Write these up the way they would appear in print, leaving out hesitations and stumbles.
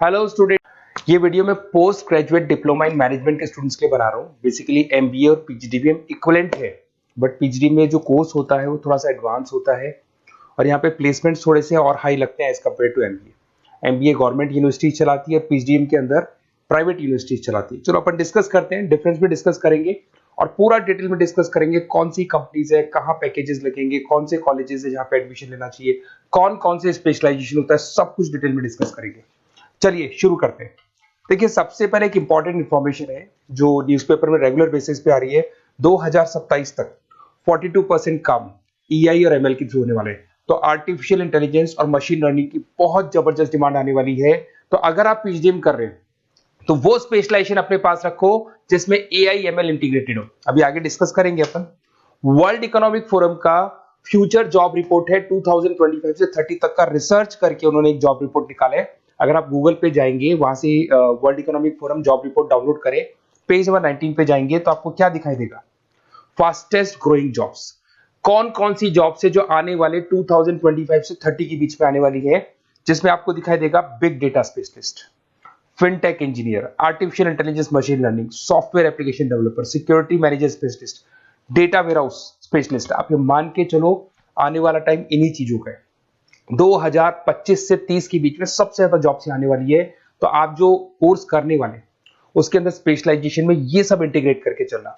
Hello student. ये video मैं post graduate diploma in management के स्टूडेंट्स के लिए बना रहा हूँ। बेसिकली एमबीए और पीजीडीबीएम इक्विवेलेंट है, बट पीजीडी में जो कोर्स होता है वो थोड़ा सा एडवांस होता है और यहाँ पे प्लेसमेंट्स थोड़े से और हाई लगते हैं as compared to MBA. MBA government university चलाती है और पीजीडीएम के अंदर प्राइवेट यूनिवर्सिटी चलाती है। चलो अपन डिस्कस करते हैं, डिफरेंस भी डिस्कस करेंगे और पूरा डिटेल में डिस्कस करेंगे कौन सी कंपनीज है, कहाँ पैकेजेस लगेंगे, कौन से कॉलेजेस है जहाँ पे एडमिशन लेना चाहिए, कौन कौन से स्पेशलाइजेशन होता है, सब कुछ डिटेल में डिस्कस करेंगे। चलिए शुरू करते हैं। देखिए, सबसे पहले एक इंपॉर्टेंट इंफॉर्मेशन है जो न्यूज़पेपर में रेगुलर बेसिस पे आ रही है। 2027 तक 42% काम ईआई और एमएल के थ्रू होने वाले हैं। तो आर्टिफिशियल इंटेलिजेंस और मशीन लर्निंग की बहुत जबरदस्त डिमांड आने वाली है। तो अगर आप पीजीडीएम कर रहे हैं तो वो स्पेशलाइजेशन अपने पास रखो जिसमें एआई एमएल इंटीग्रेटेड हो। अभी आगे डिस्कस करेंगे अपन। वर्ल्ड इकोनॉमिक फोरम का फ्यूचर जॉब रिपोर्ट है 2025 से 30 तक का रिसर्च करके उन्होंने एक जॉब रिपोर्ट निकाला है। अगर आप गूगल पे जाएंगे, वहां से world economic forum job report download करें, पेज नंबर 19 पे जाएंगे तो आपको क्या दिखाई देगा? Fastest growing jobs. कौन कौन सी जॉब्स है जो आने वाले 2025 से 30 के बीच में आने वाली है, जिसमें आपको दिखाई देगा big data specialist, fintech engineer, artificial intelligence machine learning, software application developer, security manager specialist, data warehouse specialist. आप ये मान के चलो आने वाला टाइम इन्हीं चीजों का है। 2025 से 30 के बीच में सबसे ज्यादा जॉब्स आने वाली है। तो आप जो कोर्स करने वाले उसके अंदर स्पेशलाइजेशन में ये सब इंटीग्रेट करके चलना।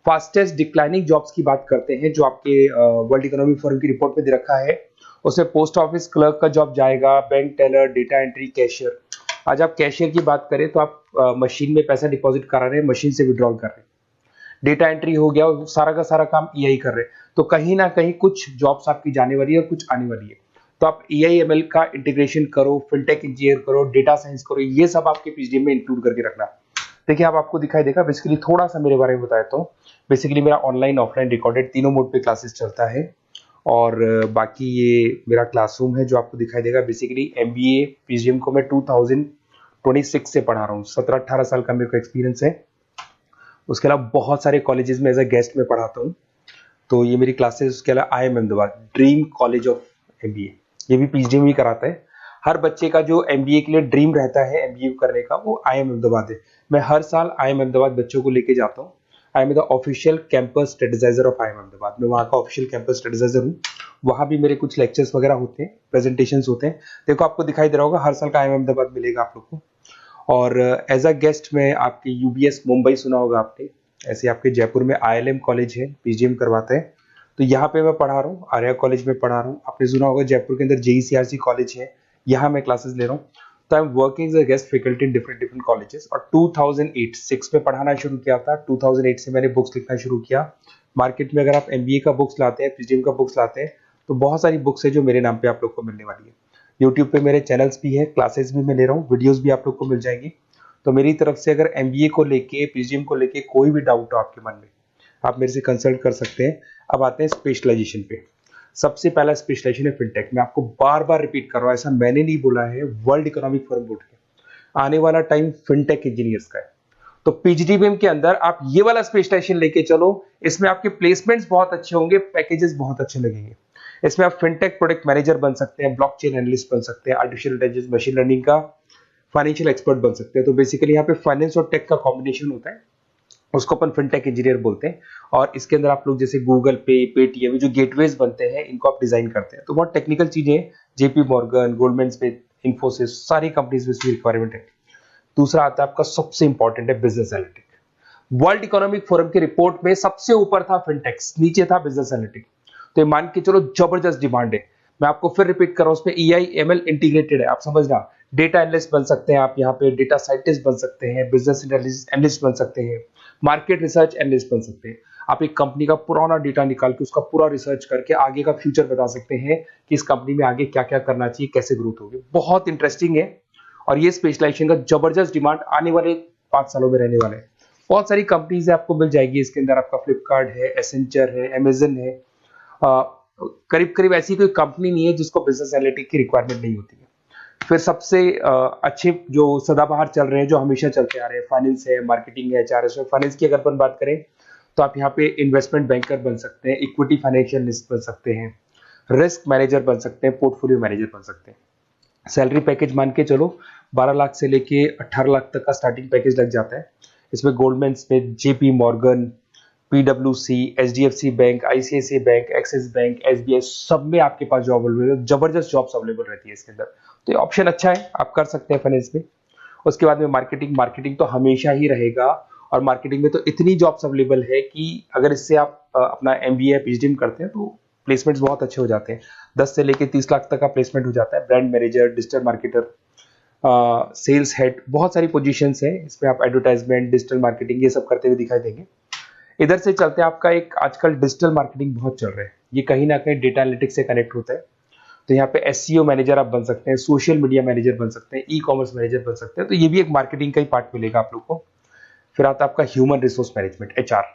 फास्टेस्ट डिक्लाइनिंग जॉब्स की बात करते हैं जो आपके वर्ल्ड इकोनॉमिक फोरम की रिपोर्ट में दे रखा है। उसमें पोस्ट ऑफिस क्लर्क का जॉब जाएगा, bank teller, data entry, cashier. आज आप कैशियर की बात करें तो आप मशीन में पैसा डिपॉजिट करा रहे हैं, मशीन से विड्रॉल कर रहे हैं। डेटा एंट्री हो गया, सारा का सारा काम ईआई कर रहे हैं। तो कहीं ना कहीं कुछ जॉब्स आपकी जाने वाली है और कुछ आने वाली है। तो आप ईआई एमएल का इंटीग्रेशन करो, फिनटेक इंजीनियर करो, डेटा साइंस करो, ये सब आपके पीजीडीएम में इंक्लूड करके रखना। देखिए, अब आपको दिखाई देगा। बेसिकली थोड़ा सा मेरे बारे में बताया तो बेसिकली मेरा ऑनलाइन ऑफलाइन रिकॉर्डेड तीनों मोड पे क्लासेस चलता है और बाकी ये मेरा क्लासरूम है जो आपको दिखाई देगा। बेसिकली एमबीए पीजीडीएम को मैं 2026 से पढ़ा रहा हूँ। 17-18 साल का मेरे को एक्सपीरियंस है। उसके अलावा बहुत सारे कॉलेजेस में एज अ गेस्ट में पढ़ाता हूँ। तो ये मेरी क्लासेस, उसके अलावा IIM Ahmedabad dream college of MBA, ये भी पीजीडीएम ही कराता है। हर बच्चे का जो एमबीए के लिए ड्रीम रहता है एमबीए करने का, वो आईएम अहमदाबाद है। मैं हर साल आईएम अहमदाबाद बच्चों को लेके जाता हूँ। I am the official campus strategizer of IIM Ahmedabad. मैं वहाँ का ऑफिशियल कैंपस स्ट्रेटेजाइजर हूँ। वहाँ भी मेरे कुछ लेक्चर्स वगैरह होते हैं, प्रेजेंटेशंस होते हैं। देखो, आपको दिखाई दे रहा होगा, हर साल का आईएम अहमदाबाद मिलेगा आप लोग को। और एज अ गेस्ट में आपके यूबीएस मुंबई सुना होगा आपने, ऐसे आपके जयपुर में आईएलएम कॉलेज है, पीजीडीएम करवाते हैं। तो यहाँ पे मैं पढ़ा रहा हूँ, आर्या कॉलेज में पढ़ा रहा हूँ। आपने सुना होगा जयपुर के अंदर जेईसीआरसी कॉलेज है, यहाँ मैं क्लासेस ले रहा हूँ। तो I am working as a guest faculty in different different colleges. और 2008-6 में पढ़ाना शुरू किया था। 2008 से मैंने बुक्स लिखना शुरू किया। मार्केट में अगर आप एमबीए का बुक्स लाते हैं, पीजीडीएम का बुक्स लाते हैं, तो बहुत सारी बुक्स है जो मेरे नाम पे आप लोग को मिलने वाली है। यूट्यूब पे मेरे चैनल्स भी है, क्लासेस भी मैं ले रहा हूँ, वीडियोज भी आप लोग को मिल जाएंगी। तो मेरी तरफ से अगर एमबीए को लेके, पीजीडीएम को लेके कोई भी डाउट हो आपके मन में, आप मेरे से कंसल्ट कर सकते हैं। अब आते हैं स्पेशलाइजेशन पे। सबसे पहला स्पेशलाइजेशन है फिनटेक। मैं आपको बार बार रिपीट कर रहा हूँ, ऐसा मैंने नहीं बोला है, वर्ल्ड इकोनॉमिक फोरम बोर्ड के आने वाला टाइम फिनटेक इंजीनियर्स का है। तो पीजीडीबीएम के अंदर आप ये वाला स्पेशलाइजेशन लेके चलो। इसमें आपके प्लेसमेंट्स बहुत अच्छे होंगे, पैकेजेस बहुत अच्छे लगेंगे। इसमें आप फिनटेक प्रोडक्ट मैनेजर बन सकते हैं, ब्लॉकचेन एनालिस्ट बन सकते हैं, आर्टिफिशियल इंटेलिजेंस मशीन लर्निंग का फाइनेंशियल एक्सपर्ट बन सकते हैं। तो बेसिकली यहाँ पे फाइनेंस और टेक का कॉम्बिनेशन होता है, उसको अपन फिनटेक इंजीनियर बोलते हैं। और इसके अंदर आप लोग जैसे गूगल पे, पेटीएम, जो गेटवेज बनते हैं, इनको आप डिजाइन करते हैं। तो बहुत टेक्निकल चीजें हैं। JP Morgan, Goldman Smith, Infosys, सारी कंपनीज में इसकी रिक्वायरमेंट है। दूसरा आता है आपका सबसे इंपॉर्टेंट है business analytic. World economic forum की रिपोर्ट में सबसे ऊपर था फिनटेक्स, नीचे था बिजनेस एनालिटिक। तो ये मान के चलो जबरदस्त डिमांड है। मैं आपको फिर रिपीट कर रहा हूं, उसमें ईआई एमएल इंटीग्रेटेड है, आप समझना। डेटा एनालिस्ट बन सकते हैं आप, यहाँ पे डेटा साइंटिस्ट बन सकते हैं, बिजनेस एनालिस्ट बन सकते हैं, मार्केट रिसर्च एनालिस्ट बन सकते हैं। आप एक कंपनी का पुराना डेटा निकाल के उसका पूरा रिसर्च करके आगे का फ्यूचर बता सकते हैं कि इस कंपनी में आगे क्या क्या करना चाहिए, कैसे ग्रोथ होगी। बहुत इंटरेस्टिंग है और ये स्पेशलाइजेशन का जबरदस्त डिमांड आने वाले 5 सालों में रहने वाले हैं। बहुत सारी कंपनीज है, आपको मिल जाएगी इसके अंदर। आपका फ्लिपकार्ट है, एसेंचर है, अमेजन है। करीब करीब ऐसी कोई कंपनी नहीं है जिसको बिजनेस एनालिटिक की रिक्वायरमेंट नहीं होती है। फिर सबसे अच्छे जो सदाबहार चल रहे हैं, जो हमेशा चलते आ रहे हैं, फाइनेंस है, मार्केटिंग है, एचआरएस है। फाइनेंस की अगर अपन बात करें तो आप यहाँ पे इन्वेस्टमेंट बैंकर बन सकते हैं, इक्विटी फाइनेंशियल बन सकते हैं, रिस्क मैनेजर बन सकते हैं, पोर्टफोलियो मैनेजर बन सकते हैं। सैलरी पैकेज मान के चलो 12 लाख से लेके 18 लाख तक का स्टार्टिंग पैकेज लग जाता है। इसमें गोल्डमैन स्मिथ, जेपी मॉर्गन, पीडब्ल्यूसी, HDFC bank, ICICI bank, Axis bank, SBI, सब में आपके पास जॉब अवेलेबल है। जबरदस्त जॉब्स अवेलेबल रहती है इसके अंदर, तो ये ऑप्शन अच्छा है, आप कर सकते हैं फाइनेंस में। उसके बाद में मार्केटिंग, मार्केटिंग तो हमेशा ही रहेगा, और मार्केटिंग में तो इतनी जॉब्स अवेलेबल है कि अगर इससे आप अपना एमबीए या पीएचडी में करते हैं तो प्लेसमेंट्स बहुत अच्छे हो जाते हैं। 10 से लेके 30 लाख तक का प्लेसमेंट हो जाता है। Brand manager, digital marketer, sales head, बहुत सारी पोजीशंस हैं इसमें। आप एडवर्टाइजमेंट, डिजिटल मार्केटिंग ये सब करते हुए दिखाई देंगे। इधर से चलते हैं, आपका एक आजकल डिजिटल मार्केटिंग बहुत चल रहा है, ये कहीं ना कहीं डेटा एनालिटिक्स से कनेक्ट होता है। तो यहाँ पे एसईओ मैनेजर आप बन सकते हैं, सोशल मीडिया मैनेजर बन सकते हैं, ई कॉमर्स मैनेजर बन सकते हैं, तो ये भी एक मार्केटिंग का ही पार्ट मिलेगा आप लोग को। फिर आता है आपका human resource management, HR.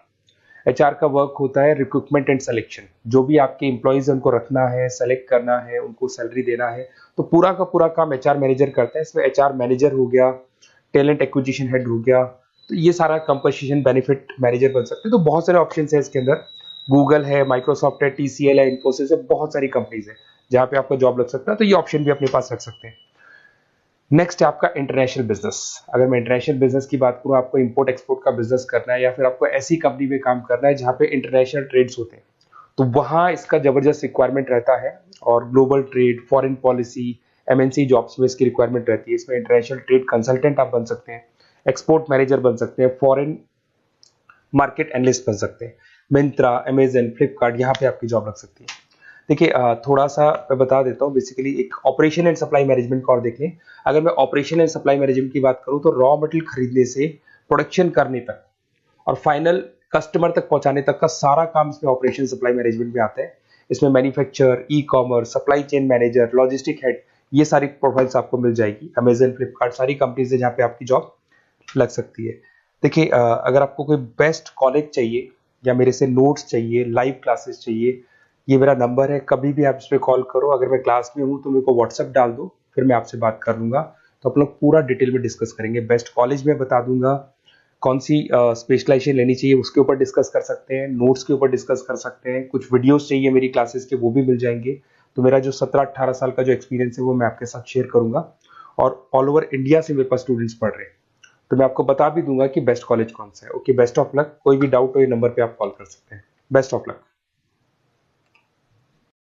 HR का वर्क होता है रिक्रूटमेंट एंड सिलेक्शन। जो भी आपके एम्प्लॉयज है उनको रखना है, सेलेक्ट करना है, उनको सैलरी देना है, तो पूरा का पूरा काम एचआर मैनेजर करता है। इसमें एचआर मैनेजर हो गया, टैलेंट एक्विजिशन हेड हो गया, तो ये सारा कंपोजिशन बेनिफिट मैनेजर बन सकते हैं। तो बहुत सारे ऑप्शन है इसके अंदर। गूगल है, माइक्रोसॉफ्ट है, टीसीएल है, इन्फोसिस है, बहुत सारी कंपनीज है जहाँ पे आपका जॉब लग सकता है, तो ये ऑप्शन भी अपने पास रख सकते हैं। नेक्स्ट है आपका इंटरनेशनल बिजनेस। अगर मैं इंटरनेशनल बिजनेस की बात करूँ, आपको इंपोर्ट एक्सपोर्ट का बिजनेस करना है, या फिर आपको ऐसी कंपनी में काम करना है जहाँ पे इंटरनेशनल ट्रेड्स होते हैं, तो वहाँ इसका जबरदस्त रिक्वायरमेंट रहता है। और global trade, foreign policy, MNC jobs में इसकी रिक्वायरमेंट रहती है। इसमें इंटरनेशनल ट्रेड कंसल्टेंट आप बन सकते हैं, एक्सपोर्ट मैनेजर बन सकते हैं, फॉरेन मार्केट एनालिस्ट बन सकते हैं। मिंत्रा, अमेजन, फ्लिपकार्ट, यहाँ पे आपकी जॉब लग सकती है। देखिए थोड़ा सा मैं बता देता हूँ। बेसिकली एक ऑपरेशन एंड सप्लाई मैनेजमेंट का और देख लें। अगर मैं ऑपरेशन एंड सप्लाई मैनेजमेंट की बात करूँ, तो रॉ मटेरियल खरीदने से प्रोडक्शन करने तक और फाइनल कस्टमर तक पहुंचाने तक का सारा काम इसमें ऑपरेशन सप्लाई मैनेजमेंट में आता है। इसमें manufacture, e commerce, supply chain manager, logistic head, ये सारी प्रोफाइल्स आपको मिल जाएगी। अमेजन, फ्लिपकार्ट, सारी कंपनीज है जहाँ पे आपकी जॉब लग सकती है। देखिए अगर आपको कोई बेस्ट कॉलेज चाहिए, या मेरे से नोट्स चाहिए, लाइव क्लासेस चाहिए, ये मेरा नंबर है, कभी भी आप इस पर कॉल करो। अगर मैं क्लास में हूँ तो मेरे को व्हाट्सएप डाल दो, फिर मैं आपसे बात कर लूंगा। तो अपन लोग पूरा डिटेल में डिस्कस करेंगे। बेस्ट कॉलेज में बता दूंगा, कौन सी स्पेशलाइजेशन लेनी चाहिए उसके ऊपर डिस्कस कर सकते हैं, नोट्स के ऊपर डिस्कस कर सकते हैं, कुछ वीडियोस चाहिए मेरी क्लासेस के वो भी मिल जाएंगे। तो मेरा जो 17-18 साल का जो एक्सपीरियंस है वो मैं आपके साथ शेयर करूंगा। और ऑल ओवर इंडिया से मेरे पास स्टूडेंट्स पढ़ रहे हैं, तो मैं आपको बता भी दूंगा कि बेस्ट कॉलेज कौन सा है। Okay, best of luck. कोई भी डाउट हो ये नंबर पे आप कॉल कर सकते हैं। Best of luck.